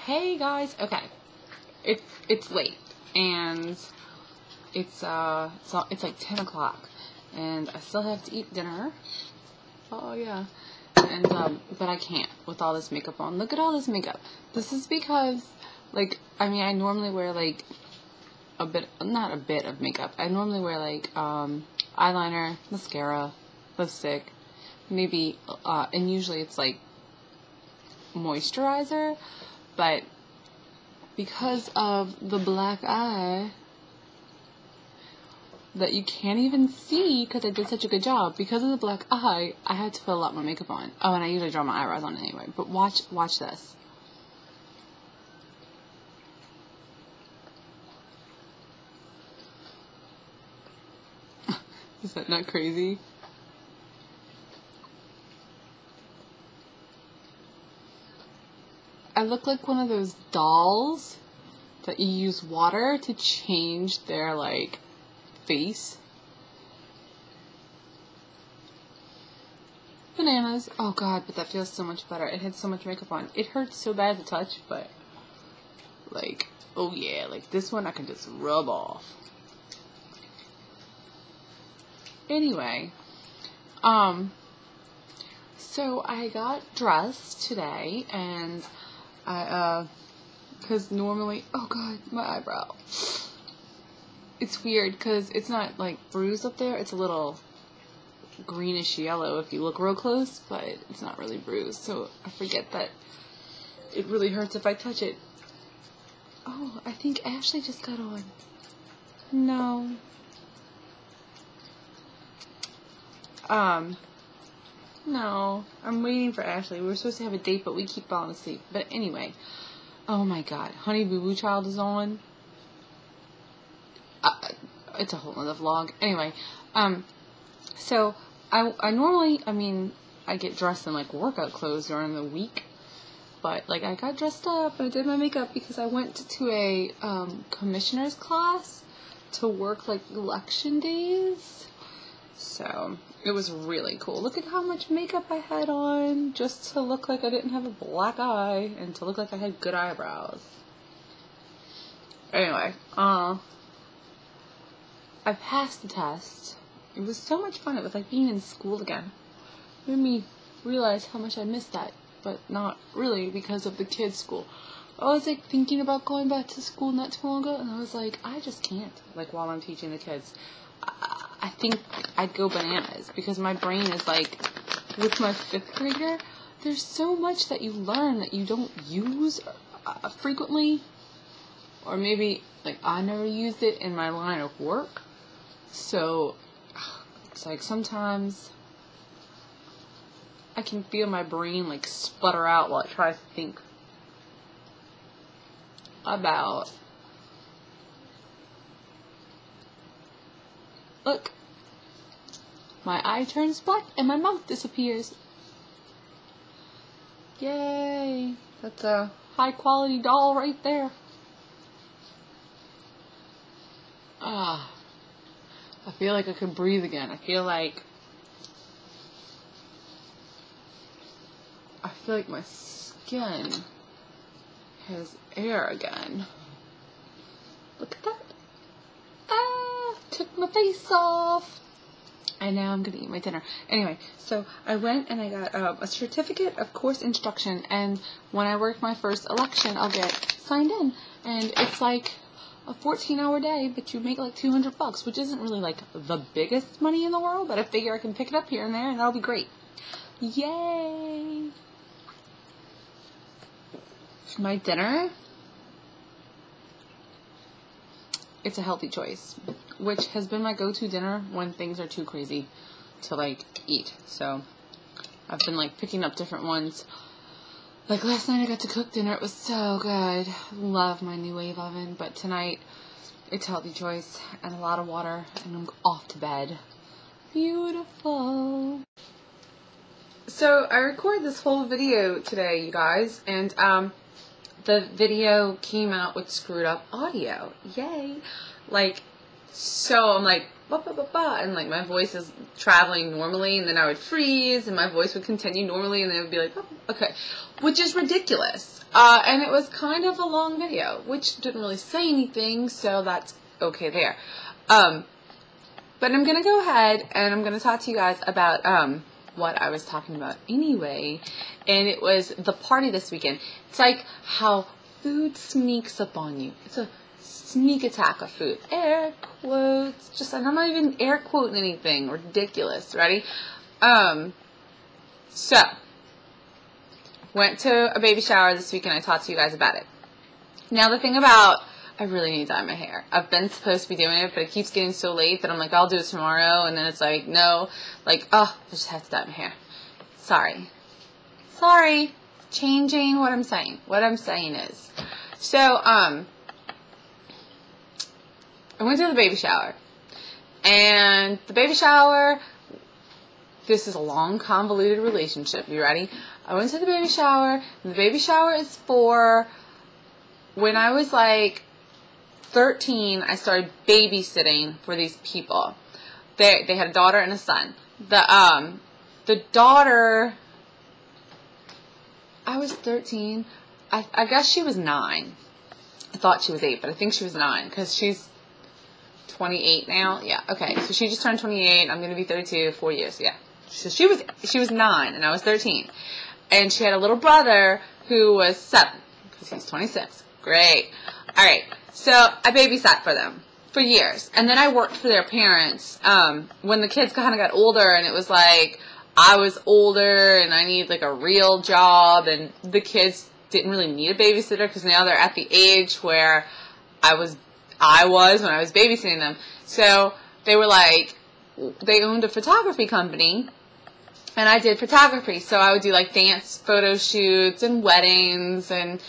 Hey guys, okay, it's late and it's like 10 o'clock and I still have to eat dinner. Oh yeah. And but I can't with all this makeup on. Look at all this makeup. This is because, like, I mean, I normally wear like not a bit of makeup. I normally wear like eyeliner, mascara, lipstick, maybe and usually it's like moisturizer, but because of the black eye that you can't even see because I did such a good job, because of the black eye, I had to put a lot more makeup on. Oh, and I usually draw my eyebrows on anyway, but watch this. Is that not crazy? I look like one of those dolls that you use water to change their, like, face. Bananas. Oh god, but that feels so much better. It had so much makeup on. It hurts so bad to touch, but, like, oh yeah, like this one I can just rub off. Anyway, so I got dressed today, and because normally, oh god, my eyebrow. It's weird because it's not like bruised up there. It's a little greenish yellow if you look real close, but it's not really bruised. So I forget that it really hurts if I touch it. Oh, I think Ashley just got on. No. No, I'm waiting for Ashley. We were supposed to have a date, but we keep falling asleep. But anyway, oh my god, Honey Boo Boo Child is on. It's a whole other vlog. Anyway, so I normally, I mean, I get dressed in like workout clothes during the week, but like I got dressed up and I did my makeup because I went to a commissioner's class to work like election days. So it was really cool. Look at how much makeup I had on just to look like I didn't have a black eye and to look like I had good eyebrows. Anyway, I passed the test. It was so much fun. It was like being in school again. It made me realize how much I missed that, but not really because of the kids' school. I was like thinking about going back to school not too long ago, and I was like, I just can't, like, while I'm teaching the kids. I think I'd go bananas because my brain is like, with my 5th grader, there's so much that you learn that you don't use frequently, or maybe like I never used it in my line of work. So it's like sometimes I can feel my brain like sputter out while it tries to think about. Look, my eye turns black and my mouth disappears. Yay, that's a high quality doll right there. I feel like I could breathe again. I feel like my skin has air again. Look at that. Took my face off. And now I'm gonna eat my dinner. Anyway, so I went and I got a certificate of course instruction, and when I work my first election, I'll get signed in. And it's like a 14-hour day, but you make like $200, which isn't really like the biggest money in the world, but I figure I can pick it up here and there, and that'll be great. Yay! My dinner, it's a healthy choice, which has been my go-to dinner when things are too crazy to like eat. So I've been like picking up different ones. Like last night I got to cook dinner. It was so good. Love my new wave oven. But tonight it's healthy choice and a lot of water, and I'm off to bed. Beautiful. So I recorded this whole video today, you guys, and the video came out with screwed up audio. Yay. Like, so I'm like blah, blah, blah, blah, and like my voice is traveling normally, and then I would freeze, and my voice would continue normally, and then it would be like, oh, okay, which is ridiculous. And it was kind of a long video, which didn't really say anything, so that's okay there. But I'm going to go ahead and I'm going to talk to you guys about what I was talking about anyway, and it was the party this weekend. It's like how food sneaks up on you. It's a sneak attack of food. Air quotes. Just, and I'm not even air quoting anything. Ridiculous. Ready? So, went to a baby shower this weekend. I talked to you guys about it. Now, the thing about, I really need to dye my hair. I've been supposed to be doing it, but it keeps getting so late that I'm like, I'll do it tomorrow. And then it's like, no. Like, oh, I just have to dye my hair. Sorry. Changing what I'm saying. What I'm saying is, so, I went to the baby shower. And the baby shower, this is a long, convoluted relationship. You ready? I went to the baby shower. And the baby shower is for, when I was like 13, I started babysitting for these people. They had a daughter and a son. The daughter, I was 13. I guess she was 9. I thought she was 8, but I think she was 9 because she's 28 now. Yeah, okay. So she just turned 28. I'm going to be 32, 4 years. Yeah. So she was 9 and I was 13. And she had a little brother who was 7 because he's 26. Great. All right. So I babysat for them for years. And then I worked for their parents when the kids kind of got older, and it was like I was older and I needed like a real job, and the kids didn't really need a babysitter because now they're at the age where I was when I was babysitting them. So they were like, they owned a photography company, and I did photography. So I would do like dance photo shoots and weddings and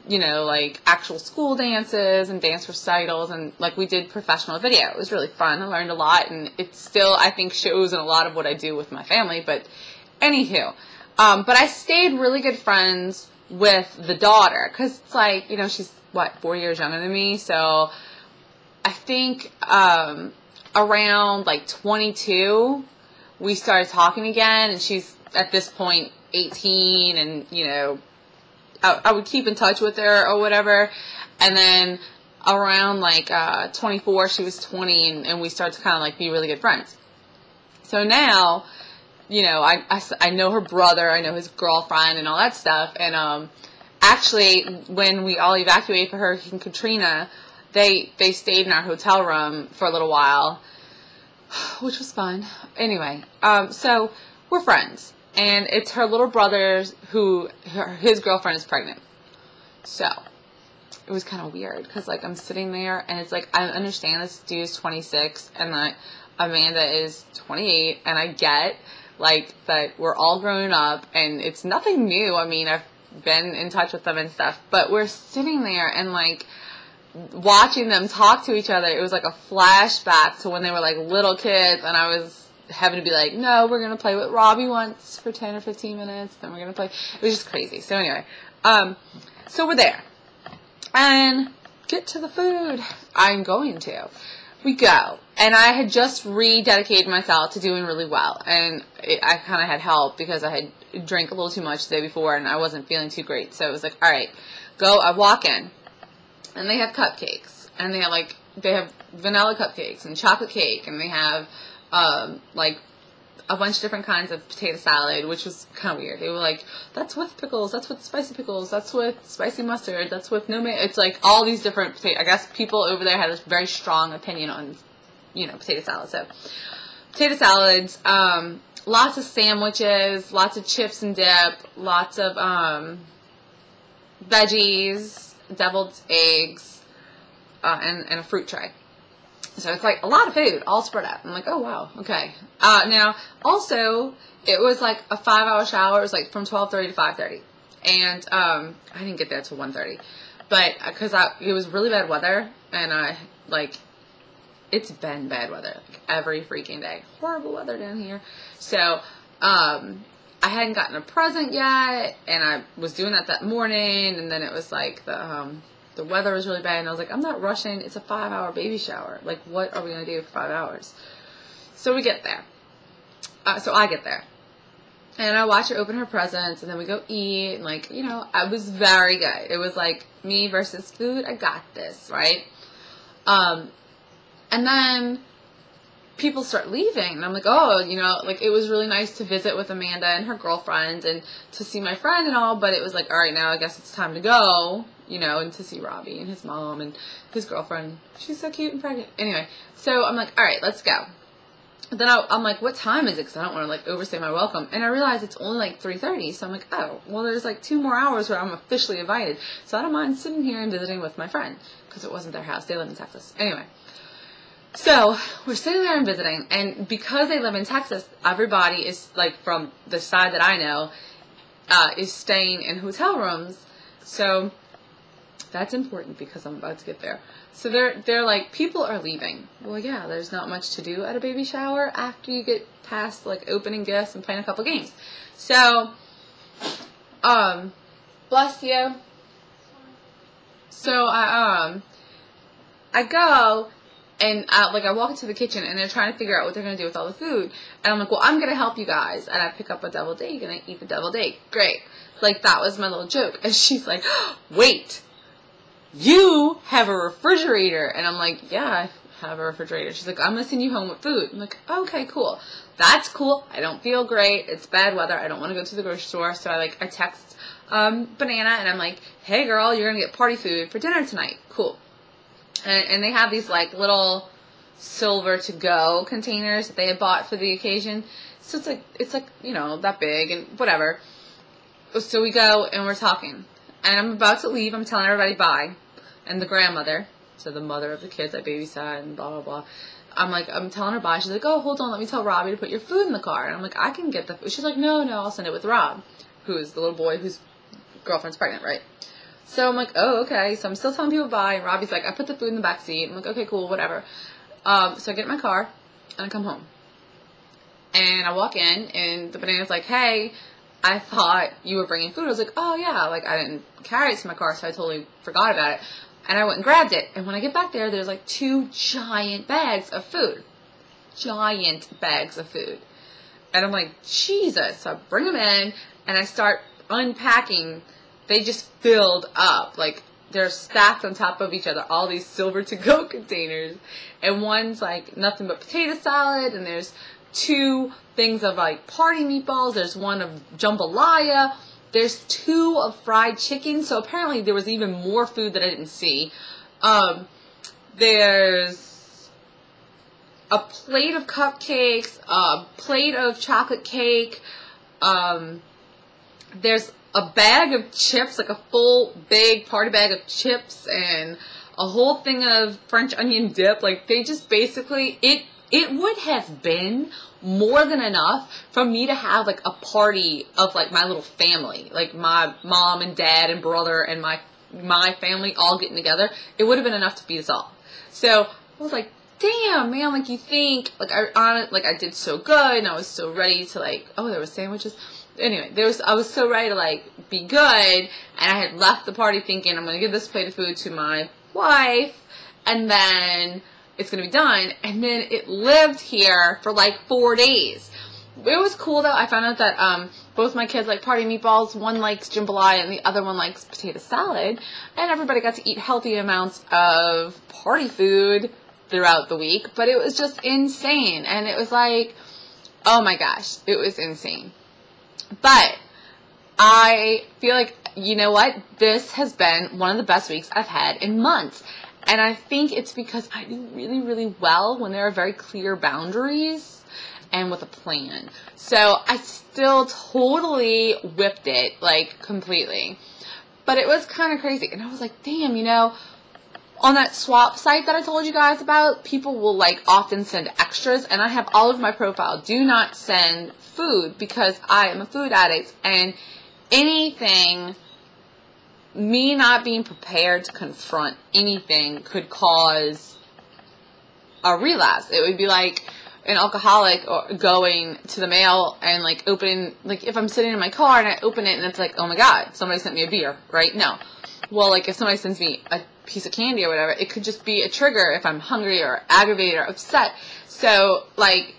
you know, like actual school dances and dance recitals, and like we did professional video. It was really fun. I learned a lot, and it still, I think, shows in a lot of what I do with my family. But anywho, but I stayed really good friends with the daughter because it's like, you know, she's what, 4 years younger than me. So I think around like 22, we started talking again, and she's at this point 18, and you know, I would keep in touch with her or whatever. And then around like 24, she was 20, and we started to kind of like be really good friends. So now, you know, I know her brother, I know his girlfriend and all that stuff. And actually, when we all evacuated for Hurricane Katrina, they stayed in our hotel room for a little while, which was fun. Anyway, so we're friends. And it's her little brother his girlfriend is pregnant. So, it was kind of weird because, like, I'm sitting there and it's like, I understand this dude is 26 and that Amanda is 28, and I get, like, that we're all growing up and it's nothing new. I mean, I've been in touch with them and stuff, but we're sitting there and, like, watching them talk to each other. It was like a flashback to when they were, like, little kids, and I was having to be like, no, we're going to play with Robbie once for 10 or 15 minutes, then we're going to play. It was just crazy. So anyway, so we're there. And get to the food. I'm going to. We go. And I had just rededicated myself to doing really well. And I kind of had help because I had drank a little too much the day before and I wasn't feeling too great. So it was like, all right, go. I walk in. And they have cupcakes. And they have vanilla cupcakes and chocolate cake. And they have like a bunch of different kinds of potato salad, which was kind of weird. They were like, that's with pickles, that's with spicy pickles, that's with spicy mustard, that's with no mayo. It's like all these different potato. I guess people over there had a very strong opinion on, you know, potato salad. So potato salads, lots of sandwiches, lots of chips and dip, lots of veggies, deviled eggs, and a fruit tray. So it's like a lot of food all spread out. I'm like, oh wow, okay. Now, also, it was like a 5-hour shower. It was like from 12:30 to 5:30. And I didn't get there till 1:30. But because it was really bad weather, and it's been bad weather like every freaking day. Horrible weather down here. So I hadn't gotten a present yet, and I was doing that morning, and then it was like the the weather was really bad, and I was like, I'm not rushing. It's a 5-hour baby shower. Like, what are we going to do for 5 hours? So we get there. So I get there. And I watch her open her presents, and then we go eat, and, like, you know, I was very good. It was, like, me versus food. I got this, right? And then people start leaving, and I'm like, oh, you know, like, it was really nice to visit with Amanda and her girlfriend and to see my friend and all, but it was like, all right, now I guess it's time to go, you know, and to see Robbie and his mom and his girlfriend. She's so cute and pregnant. Anyway, so I'm like, all right, let's go. Then I'm like, what time is it? Because I don't want to, like, overstay my welcome. And I realize it's only, like, 3:30. So I'm like, oh, well, there's, like, 2 more hours where I'm officially invited. So I don't mind sitting here and visiting with my friend. Because it wasn't their house. They live in Texas. Anyway. So we're sitting there and visiting. And because they live in Texas, everybody is, like, from the side that I know, is staying in hotel rooms. So that's important because I'm about to get there. So they're like, people are leaving. Well, yeah, there's not much to do at a baby shower after you get past, like, opening gifts and playing a couple games. So, bless you. So I go and I walk into the kitchen and they're trying to figure out what they're gonna do with all the food. And I'm like, well, I'm gonna help you guys. And I pick up a deviled egg and I eat the deviled egg. Great. Like, that was my little joke. And she's like, wait. You have a refrigerator. And I'm like, yeah, I have a refrigerator. She's like, I'm going to send you home with food. I'm like, okay, cool. That's cool. I don't feel great. It's bad weather. I don't want to go to the grocery store. So I text Banana and I'm like, hey girl, you're going to get party food for dinner tonight. Cool. And they have these, like, little silver to-go containers that they had bought for the occasion. So it's like, you know, that big and whatever. So we go and we're talking. And I'm about to leave. I'm telling everybody bye. And the grandmother, so the mother of the kids I babysat and blah, blah, blah. I'm telling her bye. She's like, oh, hold on. Let me tell Robbie to put your food in the car. And I'm like, I can get the food. She's like, no, I'll send it with Rob, who is the little boy whose girlfriend's pregnant, right? So I'm like, oh, okay. So I'm still telling people bye. And Robbie's like, I put the food in the back seat. I'm like, okay, cool, whatever. So I get in my car and I come home. And I walk in and the Banana's like, hey, I thought you were bringing food. I was like, oh yeah, like, I didn't carry it to my car, so I totally forgot about it. And I went and grabbed it. And when I get back there, there's, like, 2 giant bags of food. Giant bags of food. And I'm like, Jesus. So I bring them in, and I start unpacking. They just filled up. Like, they're stacked on top of each other, all these silver to-go containers. And one's, like, nothing but potato salad, and there's 2 things of, like, party meatballs. There's one of jambalaya. There's 2 of fried chicken. So apparently there was even more food that I didn't see. There's a plate of cupcakes, a plate of chocolate cake. There's a bag of chips, like a full big party bag of chips, and a whole thing of French onion dip. Like, they just basically, it would have been more than enough for me to have, like, a party of, like, my little family. Like, my mom and dad and brother and my family all getting together. It would have been enough to beat us all. So I was like, damn, man, like, you think, like, I did so good, and I was so ready to, like, oh, there were sandwiches. Anyway, I was so ready to, like, be good, and I had left the party thinking, I'm going to give this plate of food to my wife, and then it's going to be done. And then it lived here for, like, 4 days. It was cool, though. I found out that both my kids like party meatballs. One likes jambalaya and the other one likes potato salad. And everybody got to eat healthy amounts of party food throughout the week. But it was just insane. And it was like, oh my gosh, it was insane. But I feel like, you know what? This has been one of the best weeks I've had in months. And I think it's because I do really, really well when there are very clear boundaries and with a plan. So I still totally whipped it, like, completely. But it was kind of crazy. And I was like, damn, you know, on that swap site that I told you guys about, people will, like, often send extras. And I have all of my profile. Do not send food because I am a food addict. And anything, me not being prepared to confront anything could cause a relapse. It would be like an alcoholic or going to the mail and, like, opening, like, if I'm sitting in my car and I open it and it's like, oh my God, somebody sent me a beer, right? No. well, like if somebody sends me a piece of candy or whatever, it could just be a trigger if I'm hungry or aggravated or upset. So like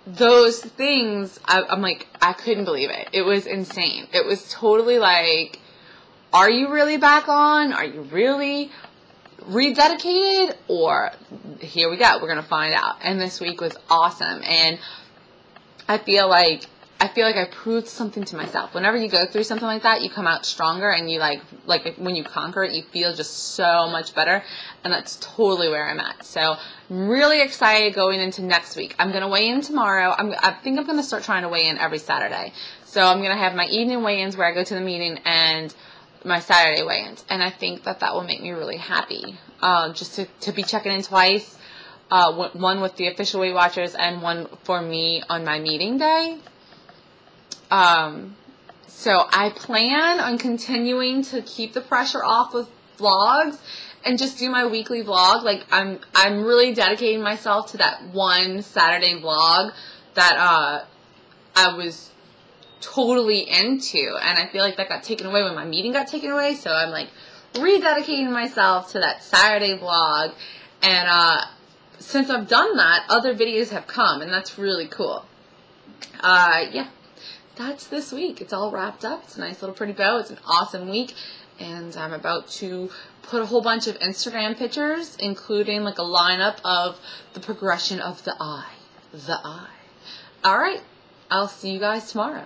those things, I'm like, I couldn't believe it. It was insane. It was totally like, are you really back on? Are you really rededicated? Or here we go, we're gonna find out. And this week was awesome, and I feel like I proved something to myself. Whenever you go through something like that, you come out stronger, and you like when you conquer it, you feel just so much better, and that's totally where I'm at. So I'm really excited going into next week. I'm going to weigh in tomorrow. I think I'm going to start trying to weigh in every Saturday. So I'm going to have my evening weigh-ins where I go to the meeting and my Saturday weigh-ins, and I think that will make me really happy. Just to be checking in twice, one with the official Weight Watchers and one for me on my meeting day. So I plan on continuing to keep the pressure off with vlogs and just do my weekly vlog. Like I'm really dedicating myself to that one Saturday vlog that I was totally into, and I feel like that got taken away when my meeting got taken away. So I'm like rededicating myself to that Saturday vlog, and since I've done that, other videos have come, and that's really cool. Yeah. That's this week. It's all wrapped up. It's a nice little pretty bow. It's an awesome week, and I'm about to put a whole bunch of Instagram pictures, including like a lineup of the progression of the eye. All right, I'll see you guys tomorrow.